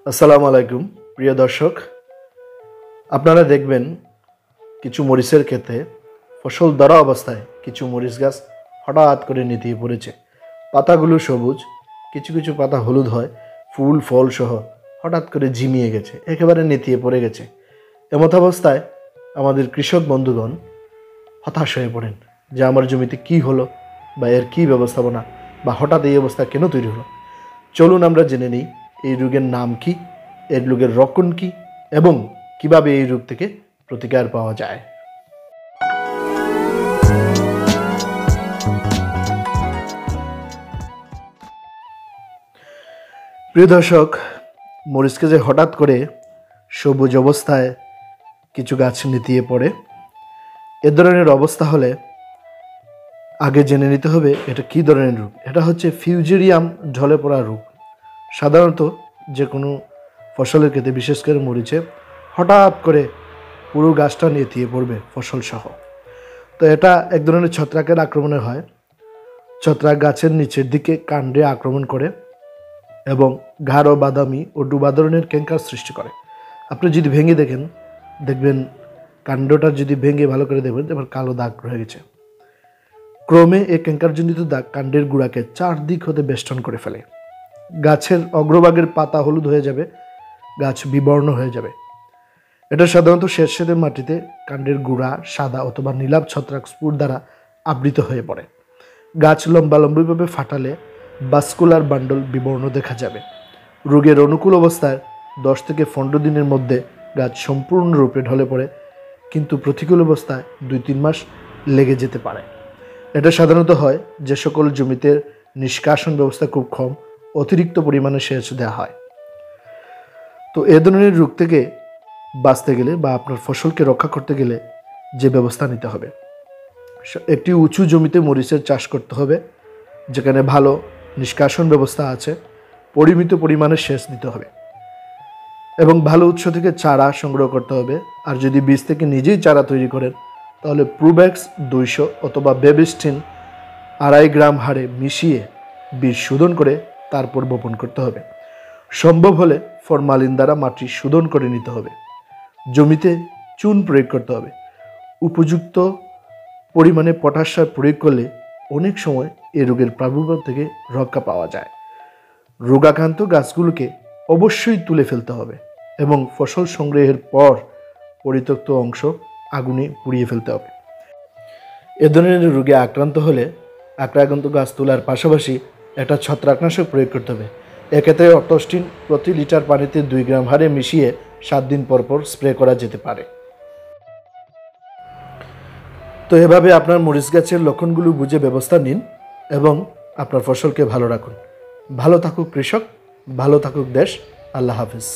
আসসালামু আলাইকুম প্রিয় দর্শক, আপনারা দেখবেন কিছু মরিচের ক্ষেতে ফসল ধরা অবস্থায় কিছু মরিচ গাছ হঠাৎ করে নেতিয়ে পড়েছে। পাতাগুলো সবুজ, কিছু কিছু পাতা হলুদ হয়, ফুল ফল সহ হঠাৎ করে ঝিমিয়ে গেছে, একেবারে নেতিয়ে পড়ে গেছে। এমত অবস্থায় আমাদের কৃষক বন্ধুগণ হতাশ হয়ে পড়েন যে আমার জমিতে কি হলো বা এর কী ব্যবস্থাপনা বা হঠাৎ এই অবস্থা কেন তৈরি হলো। চলুন আমরা জেনে নিই এই রোগের নাম কি, এর রোগের লক্ষণ কি এবং কিভাবে এই রোগ থেকে প্রতিকার পাওয়া যায়। প্রিয় দর্শক, মরিচকে যে হঠাৎ করে সবুজ অবস্থায় কিছু গাছ নেতিয়ে পড়ে, এ ধরনের অবস্থা হলে আগে জেনে নিতে হবে এটা কী ধরনের রোগ। এটা হচ্ছে ফিউজেরিয়াম ঢলে পড়া রোগ। সাধারণত যে কোনো ফসলের ক্ষেত্রে, বিশেষ করে মরিচে হঠাৎ করে পুরো গাছটা নেতিয়ে পড়বে ফসল সহ। তো এটা এক ধরনের ছত্রাকের আক্রমণে হয়। ছত্রাক গাছের নিচের দিকে কাণ্ডে আক্রমণ করে এবং গাঢ় বাদামি ও ডুবা ধরনের ক্যাঙ্কার সৃষ্টি করে। আপনি যদি ভেঙে দেখবেন কাণ্ডটা যদি ভেঙে ভালো করে দেখবেন এবার কালো দাগ রয়ে গেছে। ক্রমে এই ক্যাঙ্কারজনিত দাগ কাণ্ডের গুঁড়াকে চারদিক হতে বেষ্টন করে ফেলে। গাছের অগ্রভাগের পাতা হলুদ হয়ে যাবে, গাছ বিবর্ণ হয়ে যাবে। এটা সাধারণত স্যাঁতসেঁতে মাটিতে কাণ্ডের গুঁড়া সাদা অথবা নীলাভ ছত্রাক স্পুর দ্বারা আবৃত হয়ে পড়ে। গাছ লম্বালম্বিভাবে ফাটালে ভাস্কুলার বান্ডল বিবর্ণ দেখা যাবে। রোগের অনুকূল অবস্থায় 10 থেকে 15 দিনের মধ্যে গাছ সম্পূর্ণরূপে ঢলে পড়ে, কিন্তু প্রতিকূল অবস্থায় 2-3 মাস লেগে যেতে পারে। এটা সাধারণত হয় যে সকল জমিতে নিষ্কাশন ব্যবস্থা খুব কম, অতিরিক্ত পরিমাণে সেচ দেওয়া হয়। তো এ ধরনের রোগ থেকে বাঁচতে গেলে বা আপনার ফসলকে রক্ষা করতে গেলে যে ব্যবস্থা নিতে হবে, একটি উঁচু জমিতে মরিচের চাষ করতে হবে যেখানে ভালো নিষ্কাশন ব্যবস্থা আছে, পরিমিত পরিমাণে সেচ দিতে হবে এবং ভালো উৎস থেকে চারা সংগ্রহ করতে হবে। আর যদি বীজ থেকে নিজেই চারা তৈরি করেন তাহলে প্রুব্যাক্স 200 অথবা বেবিস্টিন 2.5 গ্রাম হারে মিশিয়ে বীজ শোধন করে তারপর বপন করতে হবে। সম্ভব হলে ফরমালিন দ্বারা মাটি শোধন করে নিতে হবে। জমিতে চুন প্রয়োগ করতে হবে। উপযুক্ত পরিমাণে পটাশ সার প্রয়োগ করলে অনেক সময় এই রোগের প্রাদুর্ভাব থেকে রক্ষা পাওয়া যায়। রোগাক্রান্ত গাছগুলোকে অবশ্যই তুলে ফেলতে হবে এবং ফসল সংগ্রহের পর পরিত্যক্ত অংশ আগুনে পুড়িয়ে ফেলতে হবে। এ ধরনের রোগে আক্রান্ত হলে আক্রান্ত গাছ তোলার পাশাপাশি একটা ছত্রাকনাশক প্রয়োগ করতে হবে। এক্ষেত্রে অটোস্টিন প্রতি লিটার পানিতে 2 গ্রাম হারে মিশিয়ে 7 দিন পর পর স্প্রে করা যেতে পারে। তো এভাবে আপনার মরিচ গাছের লক্ষণগুলো বুঝে ব্যবস্থা নিন এবং আপনার ফসলকে ভালো রাখুন। ভালো থাকুক কৃষক, ভালো থাকুক দেশ। আল্লাহ হাফেজ।